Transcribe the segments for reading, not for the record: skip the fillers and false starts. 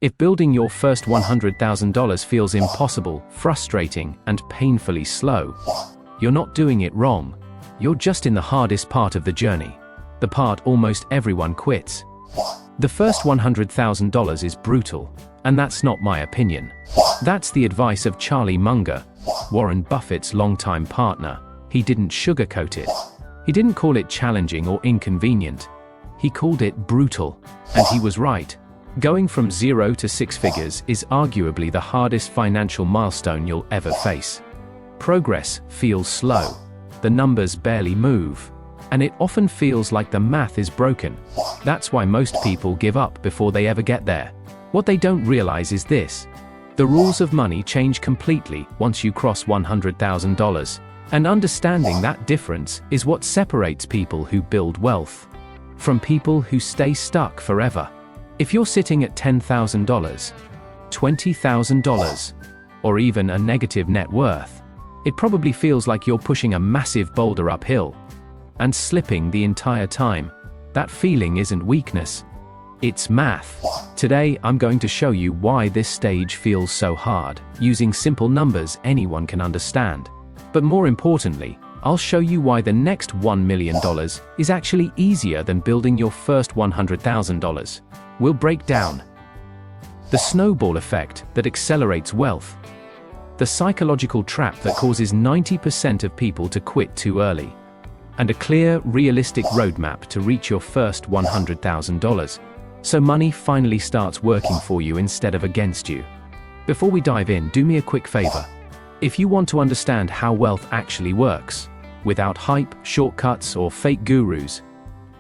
If building your first $100,000 feels impossible, frustrating, and painfully slow, you're not doing it wrong. You're just in the hardest part of the journey. The part almost everyone quits. The first $100,000 is brutal, and that's not my opinion. That's the advice of Charlie Munger, Warren Buffett's longtime partner. He didn't sugarcoat it. He didn't call it challenging or inconvenient. He called it brutal, and he was right. Going from 0 to 6 figures is arguably the hardest financial milestone you'll ever face. Progress feels slow. The numbers barely move. And it often feels like the math is broken. That's why most people give up before they ever get there. What they don't realize is this: the rules of money change completely once you cross $100,000. And understanding that difference is what separates people who build wealth from people who stay stuck forever. If you're sitting at $10,000, $20,000, or even a negative net worth, it probably feels like you're pushing a massive boulder uphill and slipping the entire time. That feeling isn't weakness, it's math. Today, I'm going to show you why this stage feels so hard, using simple numbers anyone can understand. But more importantly, I'll show you why the next $1 million is actually easier than building your first $100,000. We'll break down the snowball effect that accelerates wealth, the psychological trap that causes 90% of people to quit too early, and a clear, realistic roadmap to reach your first $100,000, so money finally starts working for you instead of against you. Before we dive in, do me a quick favor. If you want to understand how wealth actually works, without hype, shortcuts, or fake gurus,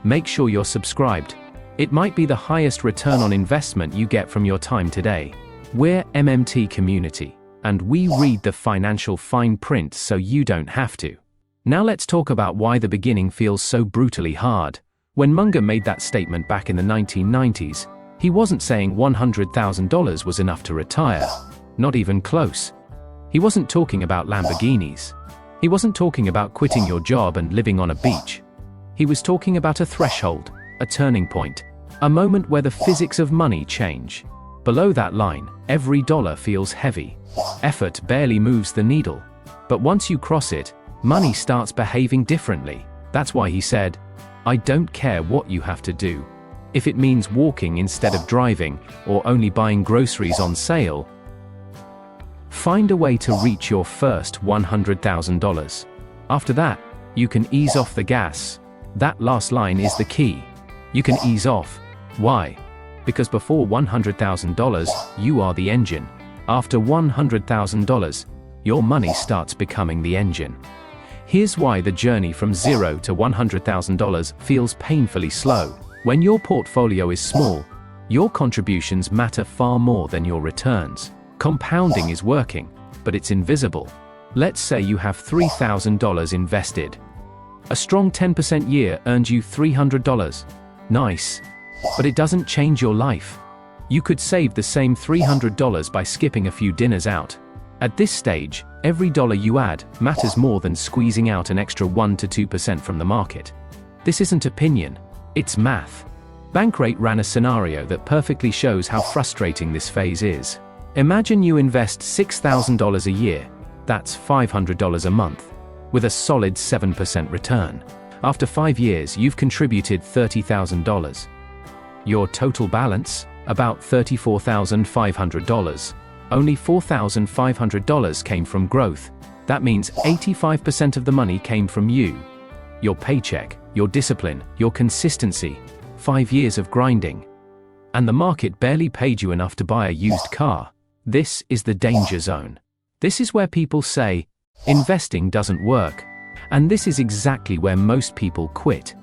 make sure you're subscribed. It might be the highest return on investment you get from your time today. We're MMT Community, and we read the financial fine print so you don't have to. Now let's talk about why the beginning feels so brutally hard. When Munger made that statement back in the 1990s, he wasn't saying $100,000 was enough to retire. Not even close. He wasn't talking about Lamborghinis. He wasn't talking about quitting your job and living on a beach. He was talking about a threshold, a turning point, a moment where the physics of money change. Below that line, every dollar feels heavy. Effort barely moves the needle. But once you cross it, money starts behaving differently. That's why he said, "I don't care what you have to do. If it means walking instead of driving, or only buying groceries on sale, find a way to reach your first $100,000. After that, you can ease off the gas." That last line is the key. You can ease off. Why? Because before $100,000, you are the engine. After $100,000, your money starts becoming the engine. Here's why the journey from 0 to $100,000 feels painfully slow. When your portfolio is small, your contributions matter far more than your returns. Compounding is working, but it's invisible. Let's say you have $3,000 invested. A strong 10% year earns you $300. Nice. But it doesn't change your life. You could save the same $300 by skipping a few dinners out. At this stage, every dollar you add matters more than squeezing out an extra 1 to 2% from the market. This isn't opinion, it's math. Bankrate ran a scenario that perfectly shows how frustrating this phase is. Imagine you invest $6,000 a year, that's $500 a month, with a solid 7% return. After 5 years, you've contributed $30,000. Your total balance? About $34,500. Only $4,500 came from growth. That means 85% of the money came from you. Your paycheck, your discipline, your consistency. 5 years of grinding. And the market barely paid you enough to buy a used car. This is the danger zone. This is where people say, investing doesn't work. And this is exactly where most people quit.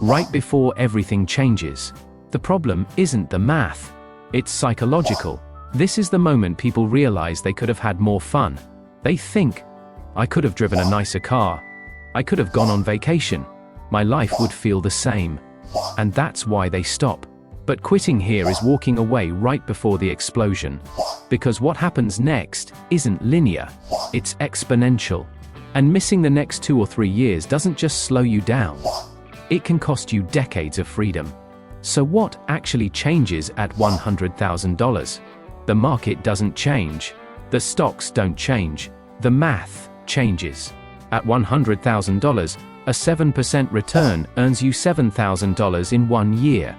Right before everything changes. The problem isn't the math. It's psychological. This is the moment people realize they could have had more fun. They think, I could have driven a nicer car. I could have gone on vacation. My life would feel the same. And that's why they stop. But quitting here is walking away right before the explosion. Because what happens next isn't linear. It's exponential. And missing the next 2 or 3 years doesn't just slow you down. It can cost you decades of freedom. So what actually changes at $100,000? The market doesn't change. The stocks don't change. The math changes. At $100,000, a 7% return earns you $7,000 in 1 year.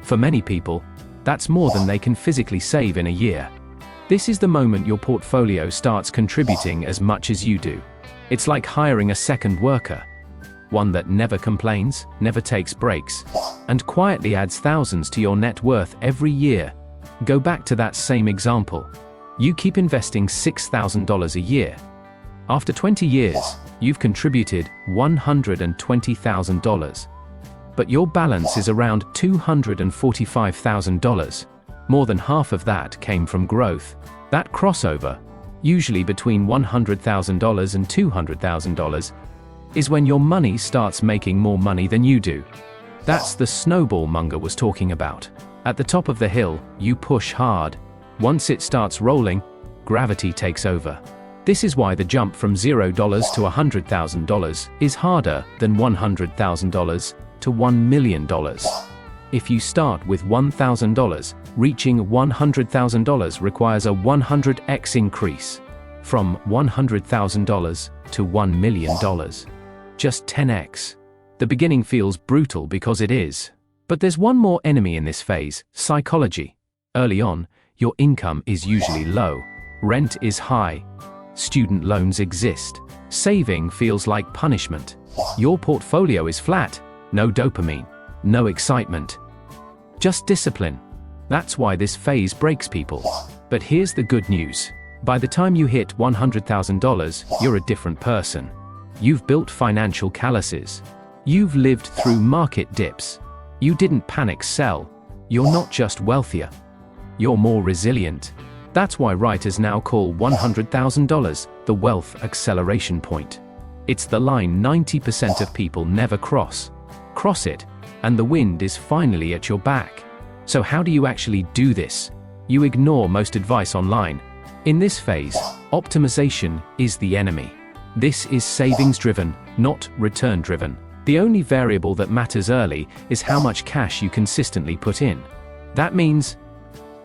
For many people, that's more than they can physically save in a year. This is the moment your portfolio starts contributing as much as you do. It's like hiring a second worker. One that never complains, never takes breaks, and quietly adds thousands to your net worth every year. Go back to that same example. You keep investing $6,000 a year. After 20 years, you've contributed $120,000. But your balance is around $245,000. More than half of that came from growth. That crossover, usually between $100,000 and $200,000, is when your money starts making more money than you do. That's the snowball Munger was talking about. At the top of the hill, you push hard. Once it starts rolling, gravity takes over. This is why the jump from $0 to $100,000 is harder than $100,000 to $1 million. If you start with $1,000, reaching $100,000 requires a 100x increase. From $100,000 to $1 million. Just 10x. The beginning feels brutal because it is. But there's one more enemy in this phase: psychology. Early on, your income is usually low. Rent is high. Student loans exist. Saving feels like punishment. Your portfolio is flat. No dopamine. No excitement. Just discipline. That's why this phase breaks people. But here's the good news. By the time you hit $100,000, you're a different person. You've built financial calluses. You've lived through market dips. You didn't panic sell. You're not just wealthier. You're more resilient. That's why writers now call $100,000 the wealth acceleration point. It's the line 90% of people never cross. Cross it, and the wind is finally at your back. So how do you actually do this? You ignore most advice online. In this phase, optimization is the enemy. This is savings-driven, not return-driven. The only variable that matters early is how much cash you consistently put in. That means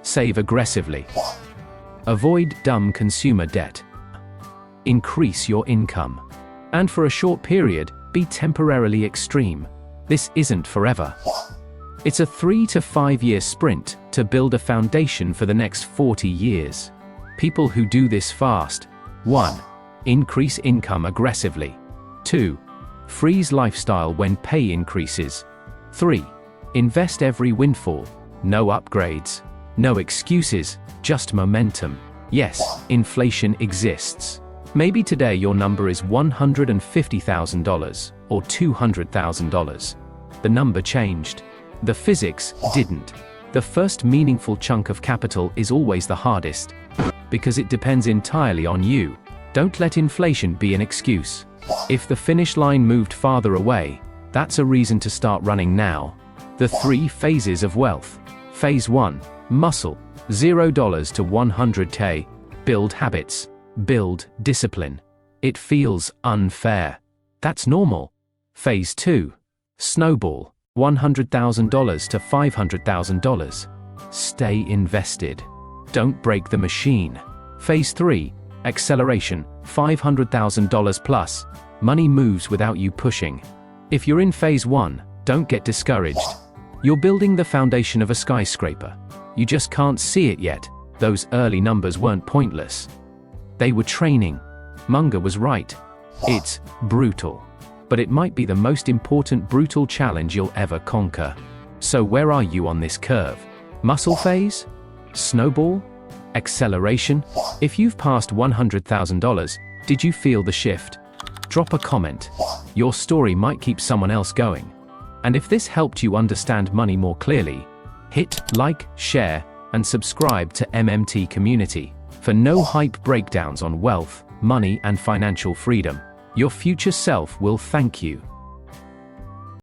save aggressively. Avoid dumb consumer debt. Increase your income. And for a short period, be temporarily extreme. This isn't forever. It's a 3 to 5 year sprint to build a foundation for the next 40 years. People who do this fast: 1. Increase income aggressively. 2. Freeze lifestyle when pay increases. 3. Invest every windfall. No upgrades. No excuses, just momentum. Yes, inflation exists. Maybe today your number is $150,000 or $200,000. The number changed. The physics didn't. The first meaningful chunk of capital is always the hardest, because it depends entirely on you. Don't let inflation be an excuse. If the finish line moved farther away, that's a reason to start running now. The 3 phases of wealth. Phase 1, muscle, $0 to $100K, build habits, build discipline. It feels unfair. That's normal. Phase 2, snowball, $100,000 to $500,000. Stay invested. Don't break the machine. Phase 3, acceleration, $500,000 plus. Money moves without you pushing. If you're in phase 1, don't get discouraged. You're building the foundation of a skyscraper. You just can't see it yet. Those early numbers weren't pointless. They were training. Munger was right. It's brutal. But it might be the most important brutal challenge you'll ever conquer. So where are you on this curve? Muscle phase? Snowball? Acceleration? If you've passed $100,000, did you feel the shift? Drop a comment. Your story might keep someone else going. And if this helped you understand money more clearly, hit like, share, and subscribe to MMT Community for no hype breakdowns on wealth, money, and financial freedom. Your future self will thank you.